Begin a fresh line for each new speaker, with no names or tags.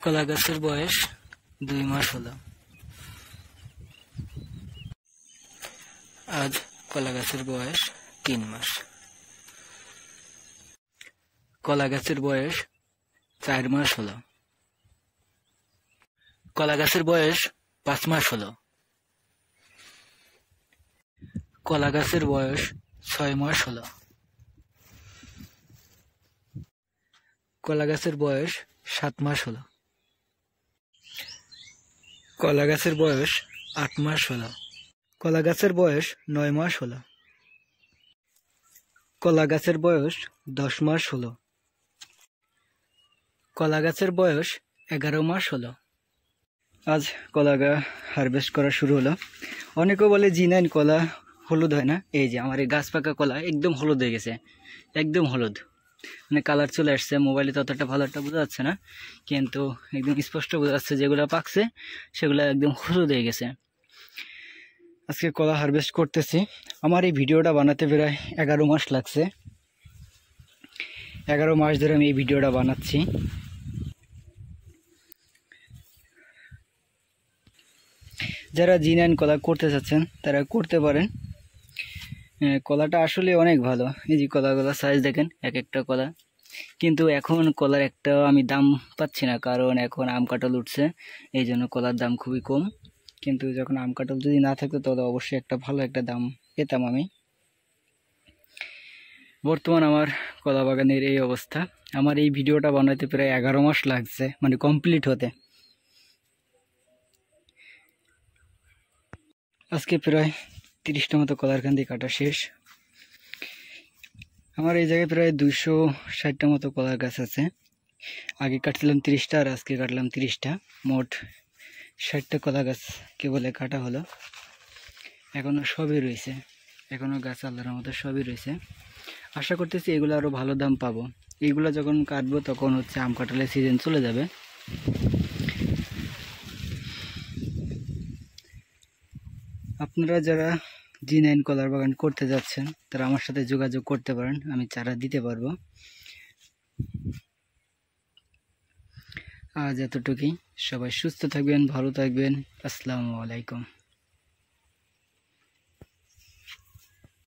কলা গাছের বয়স 2 মাস হলো। আজ কলা গাছের বয়স 3 মাস। কলা গাছের বয়স 4 মাস হলো। কলা গাছের বয়স 5 মাস হলো। কলা গাছের বয়স 6 মাস হলো। কলা গাছের বয়স 7 মাস হলো। কলা গাছের বয়স 8 মাস হলো। কলা গাছের বয়স 9 মাস হলো। কলা গাছের বয়স 10 মাস হলো। কলা গাছের বয়স 11 মাস হলো। আজ কলা হারভেস্ট করা শুরু হলো। অনেকে বলে G9 কলা হলুদ হয় না। এই যে আমার এই গাছ পাকা কলা একদম হলুদ হয়ে গেছে, একদম হলুদ, মানে কালার চলে আসছে। মোবাইলে ততটা ভালো একটা বোঝা যাচ্ছে না, কিন্তু একদম স্পষ্ট বোঝা যাচ্ছে যেগুলো পাকছে সেগুলো একদম হলুদ হয়ে গেছে। আজকে কলা হারভেস্ট করতেছি। আমার এই ভিডিওটা বানাতে প্রায় 11 মাস লাগছে। 11 মাস ধরে আমি এই ভিডিওটা বানাচ্ছি। যারা G9 কলা করতে চাচ্ছেন তারা করতে পারেন। কলাটা আসলে অনেক ভালো। এই যে কলাগুলো সাইজ দেখেন, এক একটা কলা। কিন্তু এখন কলার একটা আমি দাম পাচ্ছি না, কারণ এখন আম কাঁঠাল উঠছে, এই জন্য কলার দাম খুবই কম। কিন্তু যখন আম কাঁঠাল যদি না থাকতো তাহলে অবশ্যই একটা ভালো একটা দাম পেতাম আমি। বর্তমান আমার কলা বাগানের এই অবস্থা। আমার এই ভিডিওটা বানাতে প্রায় 11 মাস লাগছে, মানে কমপ্লিট হতে। আজকে প্রায় 30টা মতো কলার কান্দি কাটা শেষ। আমার এই জায়গায় প্রায় 260টা মতো কলার গাছ আছে। আগে কাটছিলাম 30টা আর আজকে কাটলাম 30টা। মোট 60টা কলা গাছ কেবল কাটা হলো। এখনো সবই রয়েছে, এখনো গাছ আল্লাহর মতো সবই রয়েছে। আশা করতেছি এগুলো আরো ভালো দাম পাবো। এইগুলো যখন কাটবো তখন হচ্ছে আম কাঁঠালের সিজন চলে যাবে। আপনারা যারা G9 কলার বাগান করতে যাচ্ছেন তারা আমার সাথে যোগাযোগ করতে পারেন, আমি চারা দিতে পারবো। আজ এতটুকুই। সবাই সুস্থ থাকবেন, ভালো থাকবেন। আসসালামু আলাইকুম।